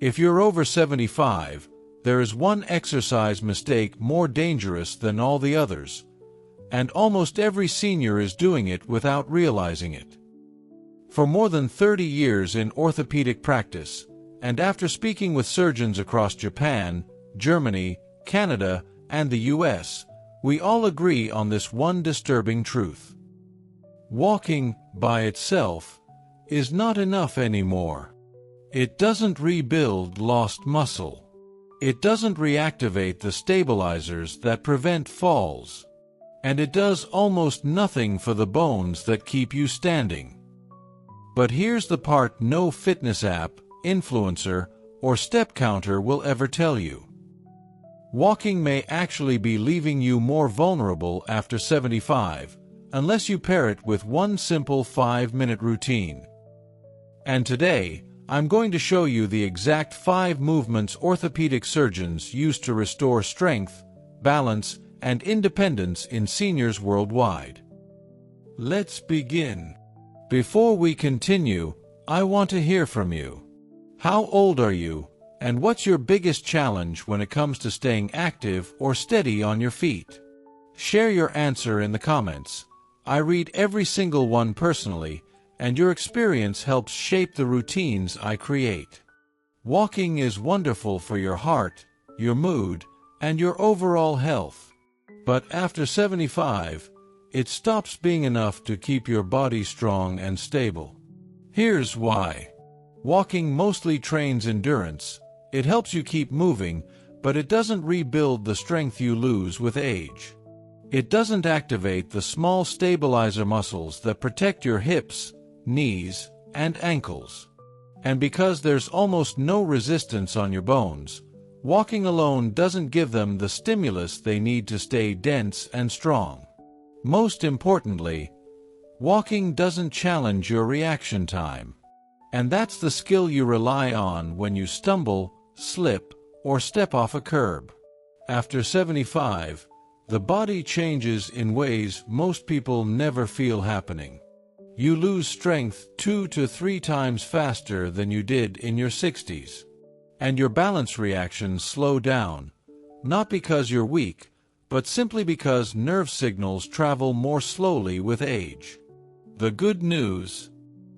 If you're over 75, there is one exercise mistake more dangerous than all the others, and almost every senior is doing it without realizing it. For more than 30 years in orthopedic practice, and after speaking with surgeons across Japan, Germany, Canada, and the US, we all agree on this one disturbing truth. Walking, by itself, is not enough anymore. It doesn't rebuild lost muscle. It doesn't reactivate the stabilizers that prevent falls. And it does almost nothing for the bones that keep you standing. But here's the part no fitness app, influencer, or step counter will ever tell you. Walking may actually be leaving you more vulnerable after 75, unless you pair it with one simple 5-minute routine. And today, I'm going to show you the exact 5 movements orthopedic surgeons use to restore strength, balance, and independence in seniors worldwide. Let's begin. Before we continue, I want to hear from you. How old are you, and what's your biggest challenge when it comes to staying active or steady on your feet? Share your answer in the comments. I read every single one personally, and your experience helps shape the routines I create. Walking is wonderful for your heart, your mood, and your overall health. But after 75, it stops being enough to keep your body strong and stable. Here's why. Walking mostly trains endurance. It helps you keep moving, but it doesn't rebuild the strength you lose with age. It doesn't activate the small stabilizer muscles that protect your hips, knees, and ankles. And because there's almost no resistance on your bones, walking alone doesn't give them the stimulus they need to stay dense and strong. Most importantly, walking doesn't challenge your reaction time. And that's the skill you rely on when you stumble, slip, or step off a curb. After 75, the body changes in ways most people never feel happening. You lose strength 2 to 3 times faster than you did in your 60s. And your balance reactions slow down, not because you're weak, but simply because nerve signals travel more slowly with age. The good news: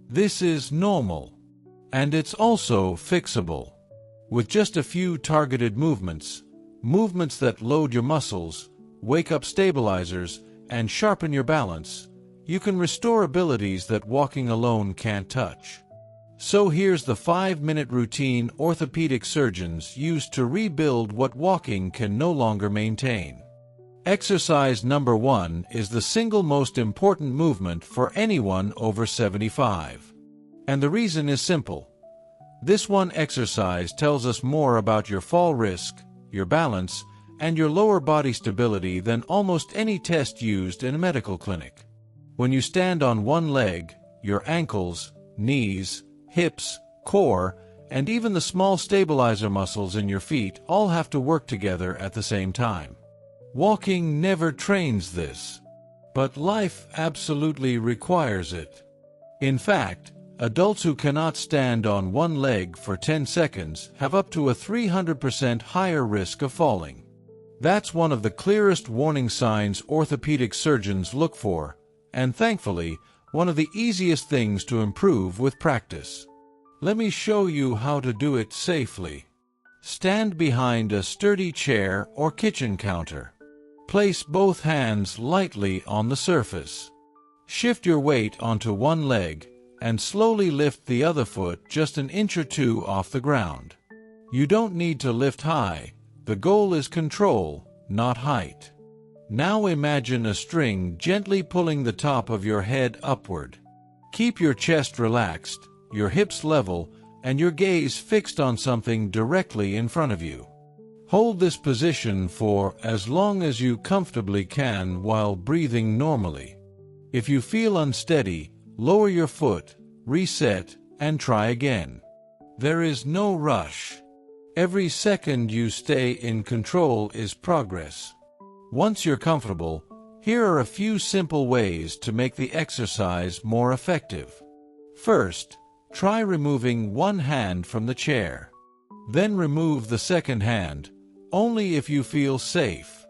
this is normal. And it's also fixable. With just a few targeted movements that load your muscles, wake up stabilizers, and sharpen your balance, you can restore abilities that walking alone can't touch. So here's the 5-minute routine orthopedic surgeons use to rebuild what walking can no longer maintain. Exercise number 1 is the single most important movement for anyone over 75. And the reason is simple. This one exercise tells us more about your fall risk, your balance, and your lower body stability than almost any test used in a medical clinic. When you stand on one leg, your ankles, knees, hips, core, and even the small stabilizer muscles in your feet all have to work together at the same time. Walking never trains this, but life absolutely requires it. In fact, adults who cannot stand on one leg for 10 seconds have up to a 300% higher risk of falling. That's one of the clearest warning signs orthopedic surgeons look for, and thankfully, one of the easiest things to improve with practice. Let me show you how to do it safely. Stand behind a sturdy chair or kitchen counter. Place both hands lightly on the surface. Shift your weight onto one leg and slowly lift the other foot just an inch or 2 off the ground. You don't need to lift high. The goal is control, not height. Now imagine a string gently pulling the top of your head upward. Keep your chest relaxed, your hips level, and your gaze fixed on something directly in front of you. Hold this position for as long as you comfortably can while breathing normally. If you feel unsteady, lower your foot, reset, and try again. There is no rush. Every second you stay in control is progress. Once you're comfortable, here are a few simple ways to make the exercise more effective. First, try removing one hand from the chair. Then remove the second hand, only if you feel safe.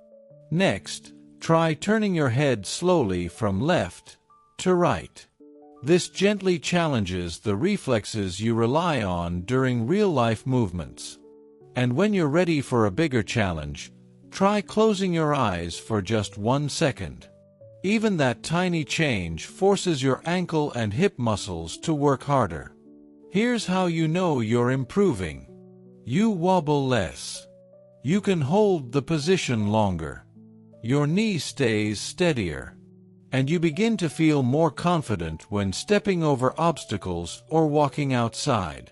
Next, try turning your head slowly from left to right. This gently challenges the reflexes you rely on during real-life movements. And when you're ready for a bigger challenge, try closing your eyes for just 1 second. Even that tiny change forces your ankle and hip muscles to work harder. Here's how you know you're improving. You wobble less. You can hold the position longer. Your knee stays steadier. And you begin to feel more confident when stepping over obstacles or walking outside.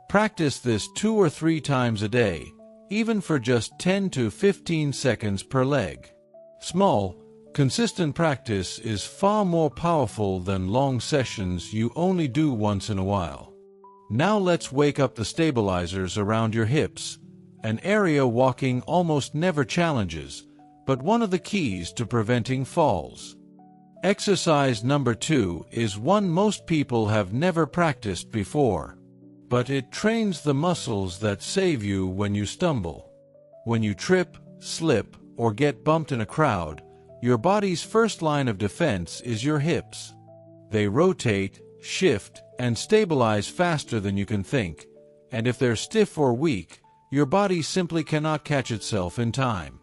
Practice this 2 or 3 times a day, even for just 10 to 15 seconds per leg. Small, consistent practice is far more powerful than long sessions you only do once in a while. Now let's wake up the stabilizers around your hips, an area walking almost never challenges, but one of the keys to preventing falls. Exercise number 2 is one most people have never practiced before, but it trains the muscles that save you when you stumble. When you trip, slip, or get bumped in a crowd, your body's first line of defense is your hips. They rotate, shift, and stabilize faster than you can think, and if they're stiff or weak, your body simply cannot catch itself in time.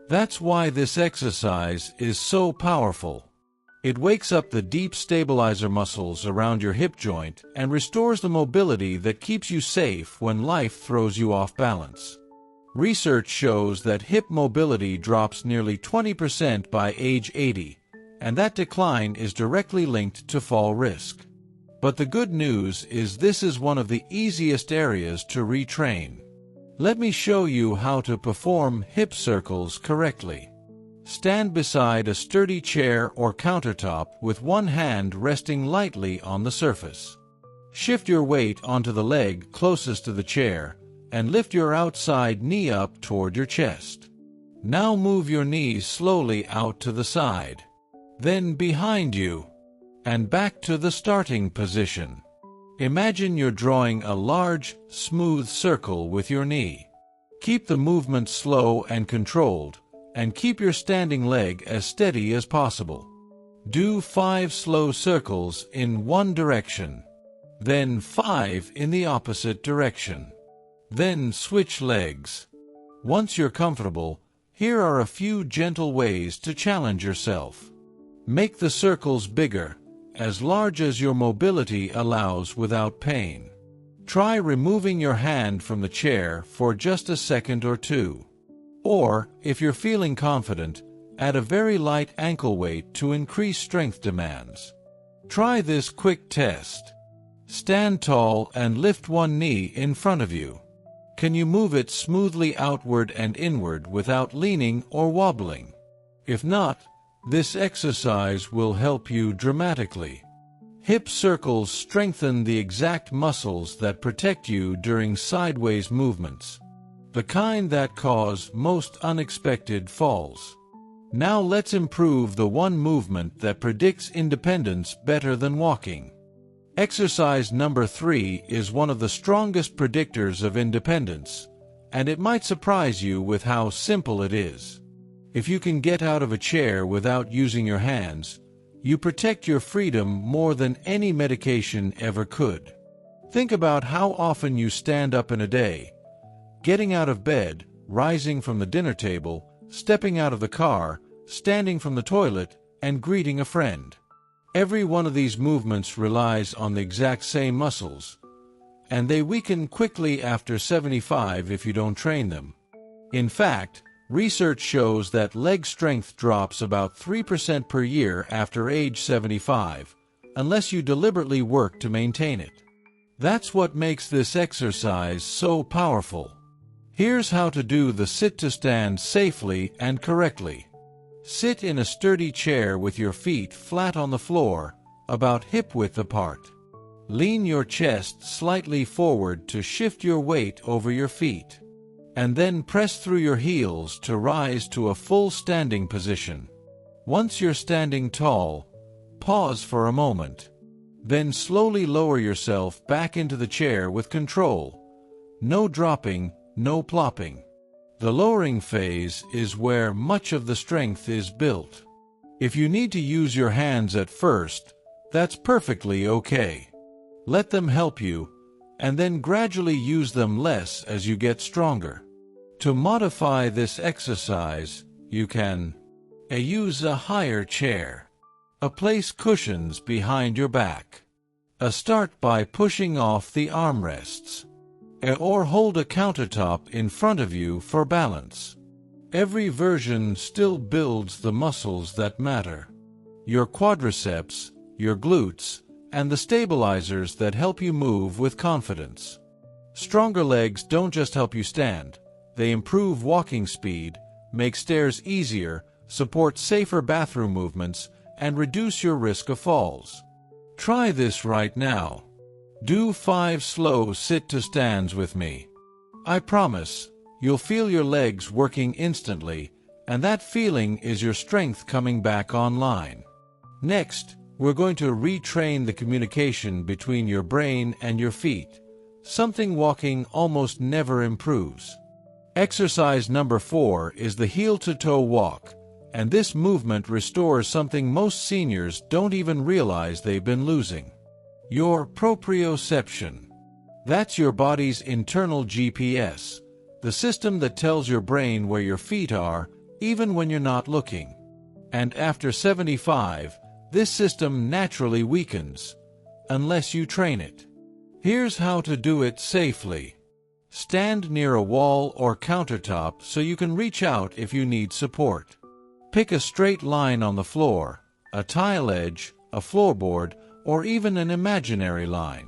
That's why this exercise is so powerful. It wakes up the deep stabilizer muscles around your hip joint and restores the mobility that keeps you safe when life throws you off balance. Research shows that hip mobility drops nearly 20% by age 80, and that decline is directly linked to fall risk. But the good news is this is one of the easiest areas to retrain. Let me show you how to perform hip circles correctly. Stand beside a sturdy chair or countertop with one hand resting lightly on the surface. Shift your weight onto the leg closest to the chair and lift your outside knee up toward your chest. Now move your knees slowly out to the side, then behind you, and back to the starting position. Imagine you're drawing a large, smooth circle with your knee. Keep the movement slow and controlled, and keep your standing leg as steady as possible. Do 5 slow circles in one direction, then 5 in the opposite direction. Then switch legs. Once you're comfortable, here are a few gentle ways to challenge yourself. Make the circles bigger, as large as your mobility allows without pain. Try removing your hand from the chair for just a second or 2. Or, if you're feeling confident, add a very light ankle weight to increase strength demands. Try this quick test. Stand tall and lift one knee in front of you. Can you move it smoothly outward and inward without leaning or wobbling? If not, this exercise will help you dramatically. Hip circles strengthen the exact muscles that protect you during sideways movements, the kind that cause most unexpected falls. Now let's improve the one movement that predicts independence better than walking. Exercise number 3 is one of the strongest predictors of independence, and it might surprise you with how simple it is. If you can get out of a chair without using your hands, you protect your freedom more than any medication ever could. Think about how often you stand up in a day, getting out of bed, rising from the dinner table, stepping out of the car, standing from the toilet, and greeting a friend. Every one of these movements relies on the exact same muscles, and they weaken quickly after 75 if you don't train them. In fact, research shows that leg strength drops about 3% per year after age 75, unless you deliberately work to maintain it. That's what makes this exercise so powerful. Here's how to do the sit-to-stand safely and correctly. Sit in a sturdy chair with your feet flat on the floor, about hip-width apart. Lean your chest slightly forward to shift your weight over your feet, and then press through your heels to rise to a full standing position. Once you're standing tall, pause for a moment. Then slowly lower yourself back into the chair with control, No dropping, no plopping. The lowering phase is where much of the strength is built. If you need to use your hands at first, that's perfectly okay. Let them help you, and then gradually use them less as you get stronger. To modify this exercise, you can use a higher chair. Place cushions behind your back. Start by pushing off the armrests. Or hold a countertop in front of you for balance. Every version still builds the muscles that matter. Your quadriceps, your glutes, and the stabilizers that help you move with confidence. Stronger legs don't just help you stand. They improve walking speed, make stairs easier, support safer bathroom movements, and reduce your risk of falls. Try this right now. Do 5 slow sit-to-stands with me. I promise, you'll feel your legs working instantly, and that feeling is your strength coming back online. Next, we're going to retrain the communication between your brain and your feet, something walking almost never improves. Exercise number 4 is the heel-to-toe walk, and this movement restores something most seniors don't even realize they've been losing. Your proprioception. That's your body's internal GPS, the system that tells your brain where your feet are, even when you're not looking. And after 75, this system naturally weakens, unless you train it. Here's how to do it safely. Stand near a wall or countertop so you can reach out if you need support. Pick a straight line on the floor, a tile edge, a floorboard, or even an imaginary line.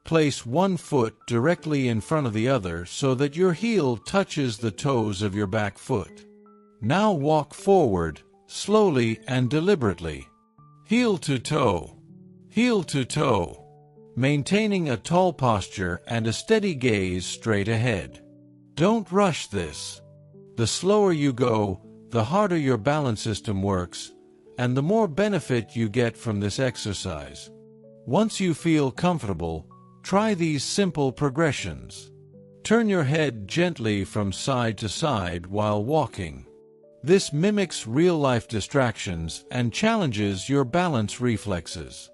Place one foot directly in front of the other so that your heel touches the toes of your back foot. Now walk forward, slowly and deliberately. Heel to toe. Heel to toe. Maintaining a tall posture and a steady gaze straight ahead. Don't rush this. The slower you go, the harder your balance system works, and the more benefit you get from this exercise. Once you feel comfortable, try these simple progressions. Turn your head gently from side to side while walking. This mimics real-life distractions and challenges your balance reflexes.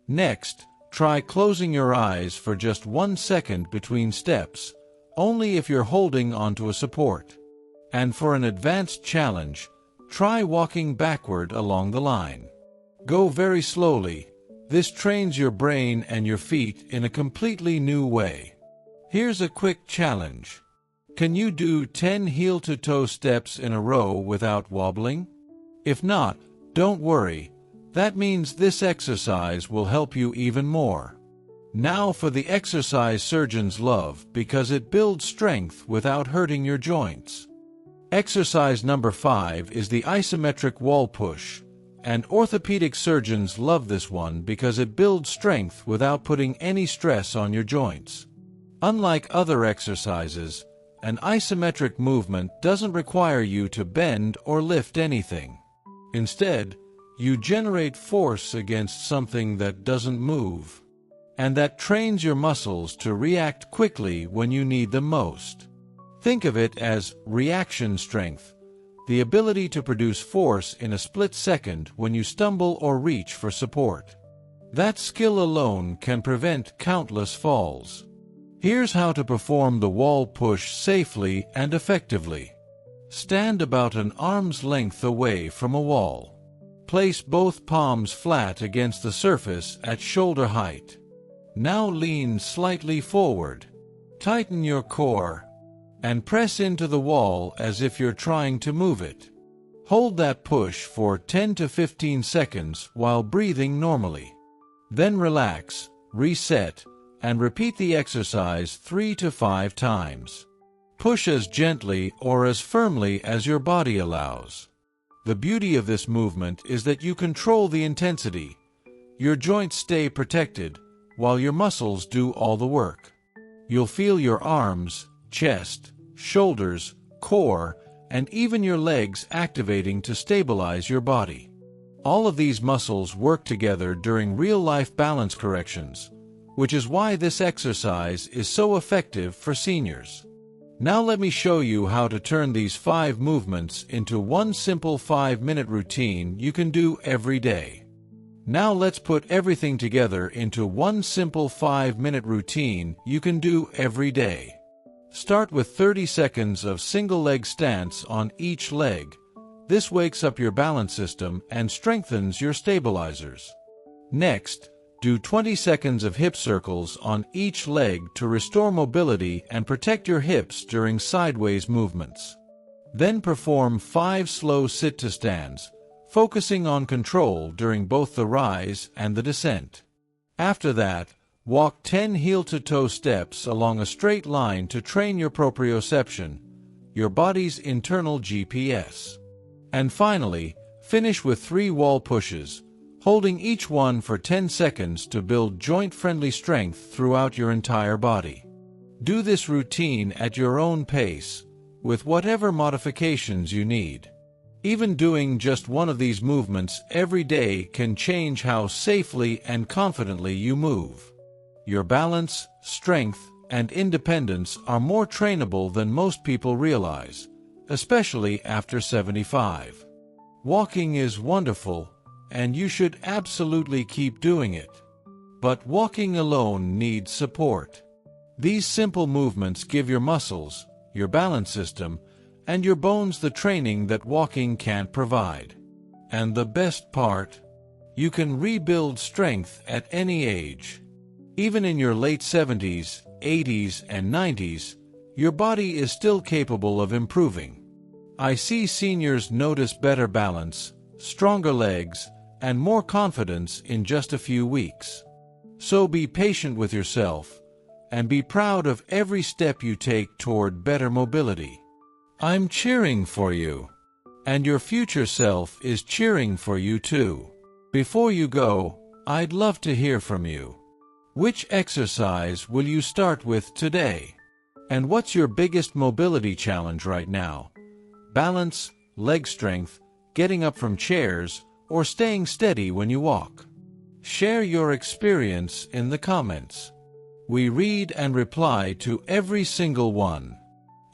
Next, try closing your eyes for just 1 second between steps, only if you're holding onto a support. And for an advanced challenge, try walking backward along the line. Go very slowly. This trains your brain and your feet in a completely new way. Here's a quick challenge. Can you do 10 heel-to-toe steps in a row without wobbling? If not, don't worry. That means this exercise will help you even more. Now for the exercise surgeons love because it builds strength without hurting your joints. Exercise number 5 is the isometric wall push, and orthopedic surgeons love this one because it builds strength without putting any stress on your joints. Unlike other exercises, an isometric movement doesn't require you to bend or lift anything. Instead, you generate force against something that doesn't move, and that trains your muscles to react quickly when you need them most. Think of it as reaction strength, the ability to produce force in a split second when you stumble or reach for support. That skill alone can prevent countless falls. Here's how to perform the wall push safely and effectively. Stand about an arm's length away from a wall. Place both palms flat against the surface at shoulder height. Now lean slightly forward. Tighten your core and press into the wall as if you're trying to move it. Hold that push for 10 to 15 seconds while breathing normally. Then relax, reset, and repeat the exercise 3 to 5 times. Push as gently or as firmly as your body allows. The beauty of this movement is that you control the intensity. Your joints stay protected, while your muscles do all the work. You'll feel your arms, chest, shoulders, core, and even your legs activating to stabilize your body. All of these muscles work together during real-life balance corrections, which is why this exercise is so effective for seniors. Now let me show you how to turn these 5 movements into one simple 5-minute routine you can do every day. Now let's put everything together into one simple 5-minute routine you can do every day. Start with 30 seconds of single leg stance on each leg. This wakes up your balance system and strengthens your stabilizers. Next, do 20 seconds of hip circles on each leg to restore mobility and protect your hips during sideways movements. Then perform 5 slow sit-to-stands, focusing on control during both the rise and the descent. After that, walk 10 heel-to-toe steps along a straight line to train your proprioception, your body's internal GPS. And finally, finish with 3 wall pushes, holding each one for 10 seconds to build joint-friendly strength throughout your entire body. Do this routine at your own pace, with whatever modifications you need. Even doing just one of these movements every day can change how safely and confidently you move. Your balance, strength, and independence are more trainable than most people realize, especially after 75. Walking is wonderful, and you should absolutely keep doing it. But walking alone needs support. These simple movements give your muscles, your balance system, and your bones the training that walking can't provide. And the best part? You can rebuild strength at any age. Even in your late 70s, 80s, and 90s, your body is still capable of improving. I see seniors notice better balance, stronger legs, and more confidence in just a few weeks. So be patient with yourself, and be proud of every step you take toward better mobility. I'm cheering for you, and your future self is cheering for you too. Before you go, I'd love to hear from you. Which exercise will you start with today? And what's your biggest mobility challenge right now? Balance, leg strength, getting up from chairs, or staying steady when you walk? Share your experience in the comments. We read and reply to every single one.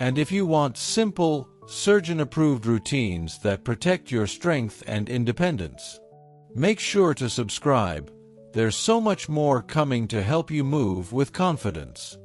And if you want simple, surgeon-approved routines that protect your strength and independence, make sure to subscribe. There's so much more coming to help you move with confidence.